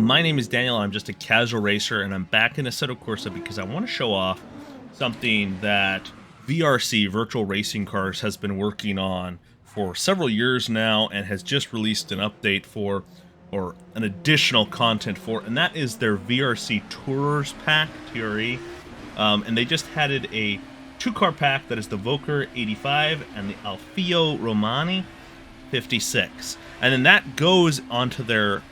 My name is Daniel, I'm just a casual racer, and I'm back in Assetto Corsa because I want to show off something that VRC, Virtual Racing Cars, has been working on for several years now and has just released an update for, or an additional content for, and that is their VRC Tourers Pack, TRE. And they just added a two-car pack that is the Vokker 85 and the Alfio Romani 56. And then that goes onto their,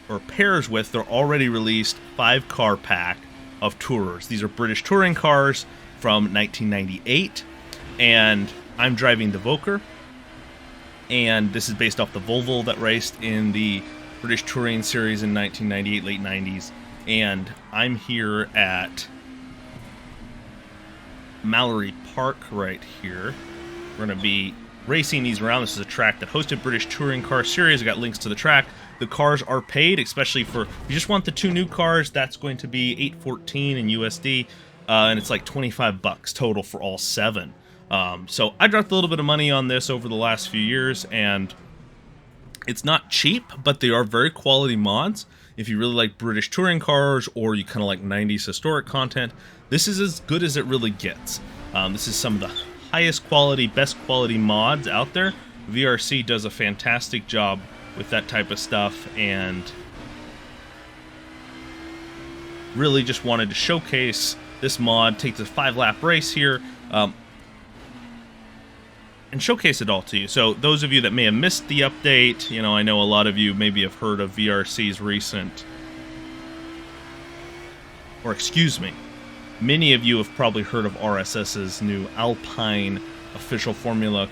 or pairs with, their already released 5-car pack of Tourers. These are British touring cars from 1998, and I'm driving the Vokker, and this is based off the Volvo that raced in the British Touring Series in 1998, late 90s, and I'm here at Mallory Park right here. We're going to be racing these around. This is a track that hosted British Touring Car Series. I got links to the track. The cars are paid, especially for, if you just want the 2 new cars, that's going to be $814 in USD, and it's like $25 total for all 7. So I dropped a little bit of money on this over the last few years, and it's not cheap, but they are very quality mods. If you really like British touring cars, or you kind of like 90s historic content, this is as good as it really gets. This is some of the highest quality, best quality mods out there. VRC does a fantastic job with that type of stuff, and really just wanted to showcase this mod, take the 5-lap race here, and showcase it all to you. So those of you that may have missed the update, you know, I know a lot of you maybe have heard of VRC's recent, or excuse me, many of you have probably heard of RSS's new Alpine official Formula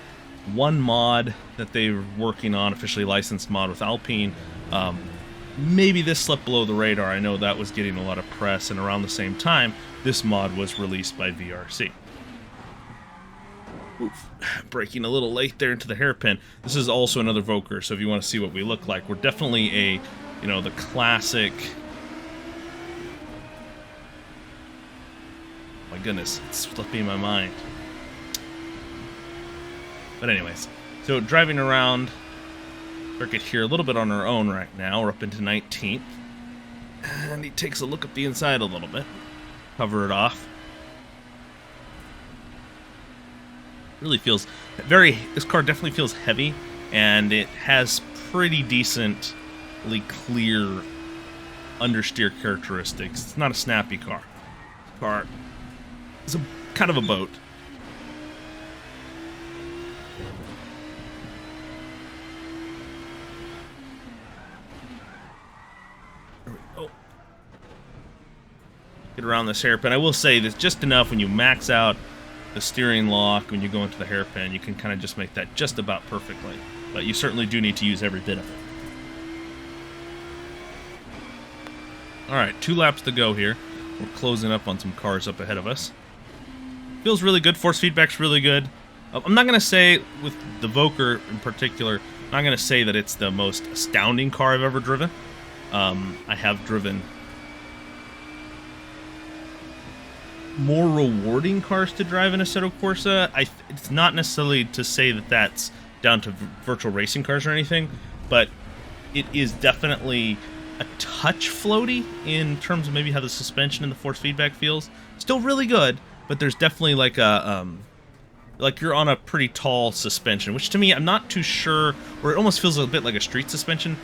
1 mod that they're working on, officially licensed mod with Alpine. Maybe this slipped below the radar. I know that was getting a lot of press, and around the same time, this mod was released by VRC. Oof, breaking a little late there into the hairpin. This is also another Vokker, so if you want to see what we look like, we're definitely a, you know, the classic. My goodness, it's slipping my mind. But anyways, so driving around circuit here a little bit on our own right now. We're up into 19th. And he takes a look at the inside a little bit. Cover it off. Really feels very, this car definitely feels heavy, and it has pretty decently clear understeer characteristics. It's not a snappy car. The car is kind of a boat. There we go. Get around this hairpin. I will say there's just enough when you max out the steering lock, when you go into the hairpin, you can kind of just make that just about perfectly. But you certainly do need to use every bit of it. Alright, 2 laps to go here. We're closing up on some cars up ahead of us. Feels really good. Force feedback's really good. I'm not going to say, with the Vokker in particular, I'm not going to say that it's the most astounding car I've ever driven. I have driven more rewarding cars to drive in Assetto Corsa. It's not necessarily to say that that's down to virtual racing cars or anything, but it is definitely a touch floaty in terms of maybe how the suspension and the force feedback feels. Still really good, but there's definitely like a like you're on a pretty tall suspension, which to me, I'm not too sure, or it almost feels a bit like a street suspension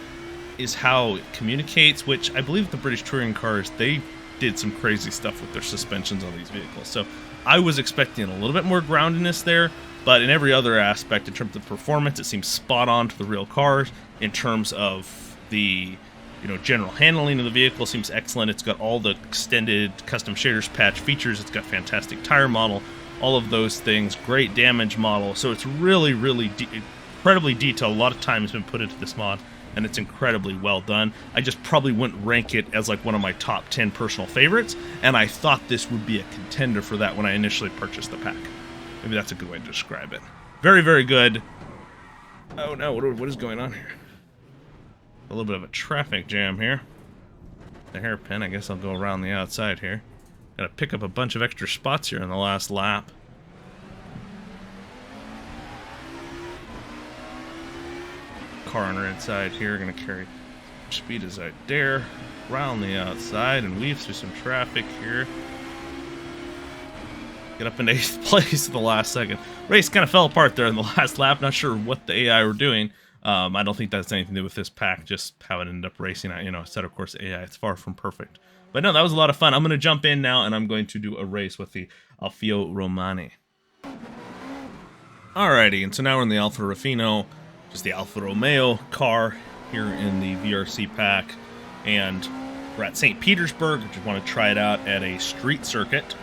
is how it communicates, which I believe the British touring cars, they did some crazy stuff with their suspensions on these vehicles. So I was expecting a little bit more groundedness there, but in every other aspect, in terms of performance, it seems spot on to the real cars. In terms of the, you know, general handling of the vehicle, seems excellent. It's got all the extended custom shaders patch features. It's got fantastic tire model, all of those things, great damage model. So it's really, really incredibly detailed. A lot of time has been put into this mod, and it's incredibly well done. I just probably wouldn't rank it as like one of my top 10 personal favorites, and I thought this would be a contender for that when I initially purchased the pack. Maybe that's a good way to describe it. Very, very good. Oh no, what is going on here? A little bit of a traffic jam here. The hairpin, I guess I'll go around the outside here. Gotta pick up a bunch of extra spots here in the last lap. car on our inside here. Gonna carry Speed is I dare. Round the outside and weave through some traffic here. Get up in 8th place at the last second. Race kind of fell apart there in the last lap. Not sure what the AI were doing. I don't think that's anything to do with this pack, just how it ended up racing at, Assetto Corsa AI. It's far from perfect. But no, that was a lot of fun. I'm going to jump in now, and I'm going to do a race with the Alfio Romani. Alrighty, and so now we're in the Alfa Rafino, just the Alfa Romeo car here in the VRC pack. And we're at St. Petersburg. I just want to try it out at a street circuit.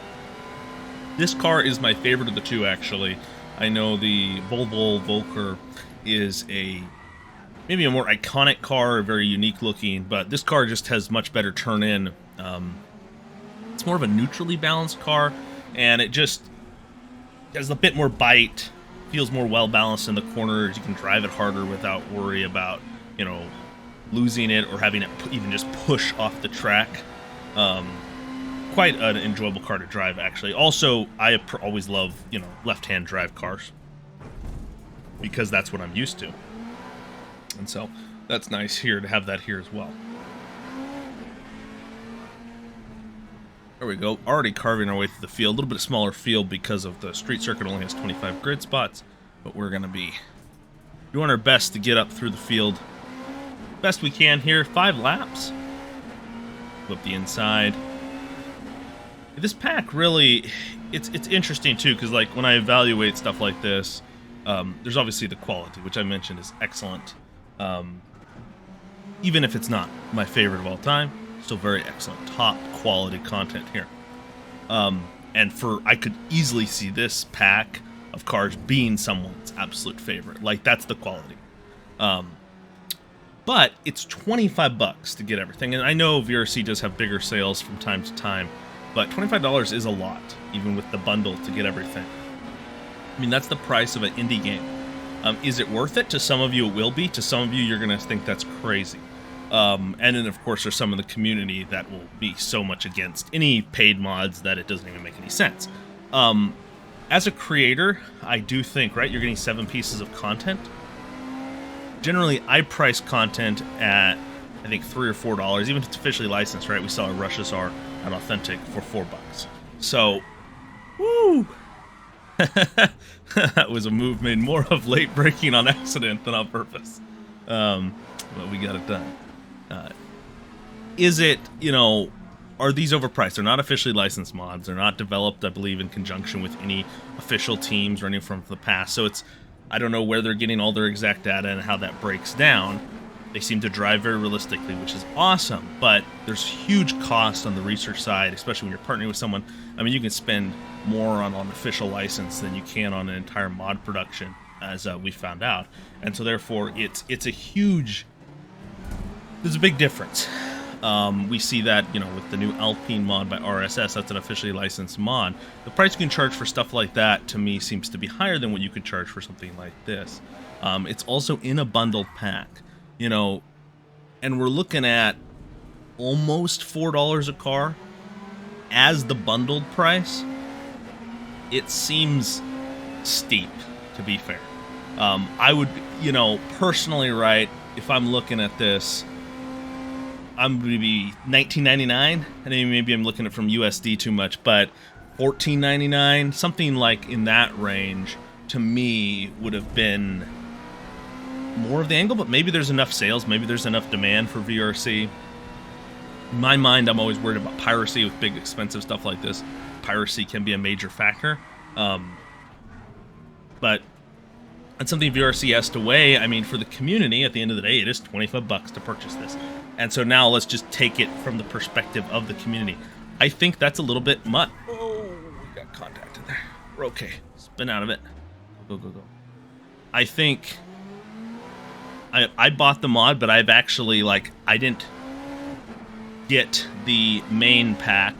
This car is my favorite of the two, actually. I know the Volvo Vulkar is maybe a more iconic car, very unique looking, but this car just has much better turn-in. It's more of a neutrally balanced car, and it just has a bit more bite, feels more well-balanced in the corners. You can drive it harder without worry about, losing it or having it even just push off the track. Quite an enjoyable car to drive, actually. Also, I always love, left-hand drive cars because that's what I'm used to. And so that's nice here to have that here as well. There we go. Already carving our way through the field. A little bit smaller field because of the street circuit only has 25 grid spots, but we're going to be doing our best to get up through the field best we can here. 5 laps. Flip the inside. This pack really, it's interesting too, because like when I evaluate stuff like this, there's obviously the quality, which I mentioned is excellent. Even if it's not my favorite of all time, still very excellent, top quality content here. And I could easily see this pack of cars being someone's absolute favorite. Like, that's the quality. But it's $25 to get everything, and I know VRC does have bigger sales from time to time. But $25 is a lot, even with the bundle to get everything. I mean, that's the price of an indie game. Is it worth it? To some of you, it will be. To some of you, you're going to think that's crazy. And then, of course, there's some of the community that will be so much against any paid mods that it doesn't even make any sense. As a creator, I do think, right, you're getting 7 pieces of content. Generally, I price content at, I think, $3 or $4, even if it's officially licensed, right? We saw a Russia's R an authentic for $4. So, woo! That was a move made more of late breaking on accident than on purpose. But we got it done. Is it, are these overpriced? They're not officially licensed mods. They're not developed, I believe, in conjunction with any official teams or any from the past. So I don't know where they're getting all their exact data and how that breaks down. They seem to drive very realistically, which is awesome, but there's huge costs on the research side, especially when you're partnering with someone. I mean, you can spend more on an official license than you can on an entire mod production, as we found out. And so therefore, it's a huge, there's a big difference. We see that, with the new Alpine mod by RSS, that's an officially licensed mod. The price you can charge for stuff like that, to me, seems to be higher than what you could charge for something like this. It's also in a bundled pack. And we're looking at almost $4 a car as the bundled price. It seems steep, to be fair. I would, personally, right, if I'm looking at this, I'm going to be $19.99. I mean, maybe I'm looking at it from USD too much, but $14.99, something like in that range, to me, would have been more of the angle, but maybe there's enough sales, maybe there's enough demand for VRC. In my mind, I'm always worried about piracy with big, expensive stuff like this. Piracy can be a major factor. But that's something VRC has to weigh. I mean, for the community, at the end of the day, it is $25 to purchase this. And so now let's just take it from the perspective of the community. I think that's a little bit much. Oh, we got contact in there. We're okay. Spin out of it. Go, go, go. I think I bought the mod, but I've actually, I didn't get the main pack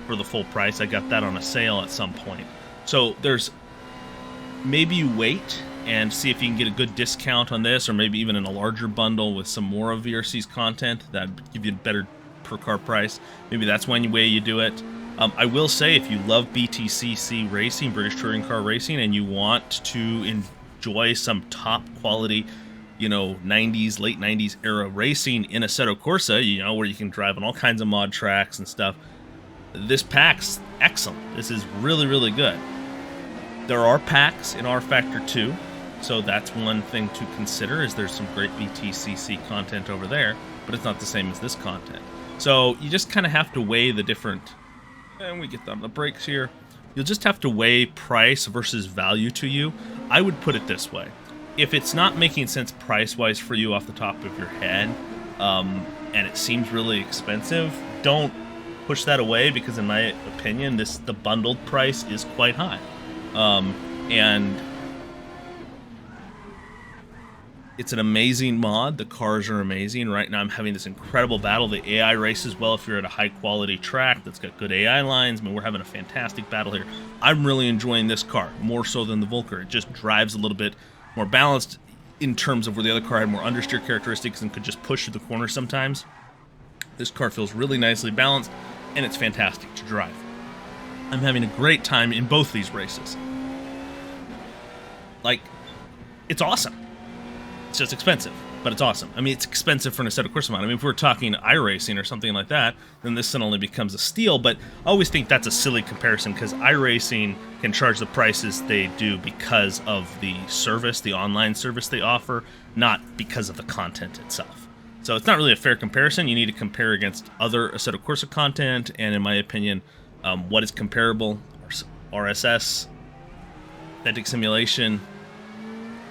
for the full price. I got that on a sale at some point. So there's, maybe you wait and see if you can get a good discount on this, or maybe even in a larger bundle with some more of VRC's content that give you a better per car price. Maybe that's one way you do it. I will say, if you love BTCC racing, British Touring Car Racing, and you want to enjoy some top quality you know, 90s, late 90s era racing in Assetto Corsa, you know, where you can drive on all kinds of mod tracks and stuff. This pack's excellent. This is really, really good. There are packs in R Factor 2, so that's one thing to consider, is there's some great BTCC content over there, but it's not the same as this content. So you just kind of have to weigh the different, and we get on the brakes here. You'll just have to weigh price versus value to you. I would put it this way. If it's not making sense price-wise for you off the top of your head, and it seems really expensive, don't push that away, because in my opinion, the bundled price is quite high. And it's an amazing mod. The cars are amazing. Right now I'm having this incredible battle. The AI races well if you're at a high quality track that's got good AI lines. I mean, we're having a fantastic battle here. I'm really enjoying this car, more so than the Vulkar. It just drives a little bit more balanced in terms of where the other car had more understeer characteristics and could just push through the corner sometimes. This car feels really nicely balanced, and it's fantastic to drive. I'm having a great time in both these races. Like, it's awesome. It's just expensive, but it's awesome. I mean, it's expensive for an Assetto Corsa mod. I mean, if we're talking iRacing or something like that, then this suddenly becomes a steal, but I always think that's a silly comparison, because iRacing can charge the prices they do because of the service, the online service they offer, not because of the content itself. So it's not really a fair comparison. You need to compare against other Assetto Corsa content, and in my opinion, what is comparable? RSS, Authentic Simulation,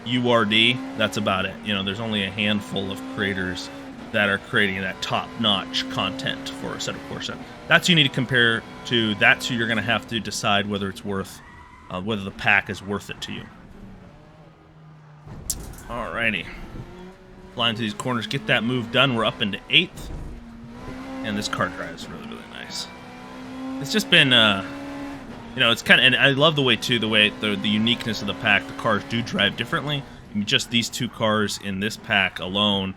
URD, that's about it. You know, there's only a handful of creators that are creating that top-notch content for Assetto Corsa. That's who you need to compare to. That's who you're going to have to decide whether it's worth, whether the pack is worth it to you. Alrighty. Flying through these corners, get that move done. We're up into 8th. And this car drives really, really nice. It's just been, you know, it's kind of, and I love the way, too, the uniqueness of the pack. The cars do drive differently. I mean, just these two cars in this pack alone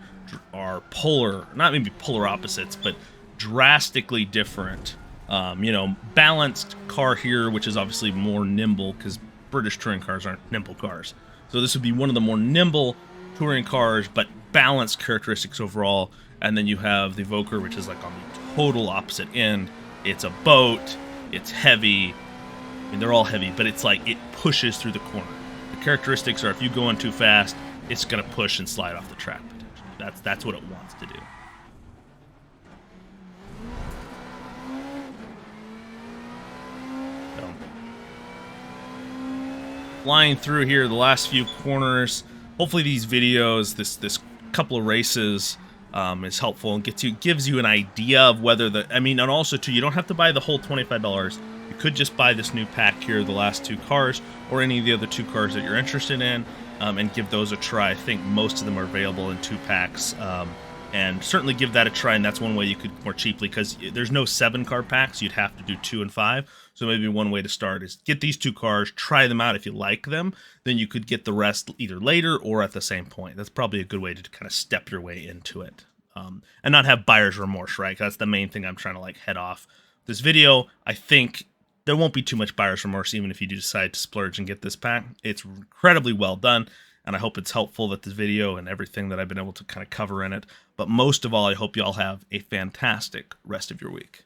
are polar, not maybe polar opposites, but drastically different. You know, balanced car here, which is obviously more nimble, because British touring cars aren't nimble cars. So this would be one of the more nimble touring cars, but balanced characteristics overall. And then you have the Vokker, which is like on the total opposite end. It's a boat, it's heavy. I mean, they're all heavy, but it's like it pushes through the corner. The characteristics are, if you go in too fast, it's going to push and slide off the track potentially. That's what it wants to do. So, flying through here, the last few corners. Hopefully these videos, this couple of races, is helpful and gives you an idea of whether and also too, you don't have to buy the whole $25. You could just buy this new pack here, the last two cars, or any of the other two cars that you're interested in, and give those a try. I think most of them are available in 2 packs, and certainly give that a try, and that's one way you could more cheaply, because there's no 7-car packs. You'd have to do 2 and 5, so maybe one way to start is get these 2 cars, try them out. If you like them, then you could get the rest either later or at the same point. That's probably a good way to kind of step your way into it, and not have buyer's remorse, right? That's the main thing I'm trying to like head off this video. I think there won't be too much buyer's remorse even if you do decide to splurge and get this pack. It's incredibly well done, and I hope it's helpful that this video and everything that I've been able to kind of cover in it. But most of all, I hope you all have a fantastic rest of your week.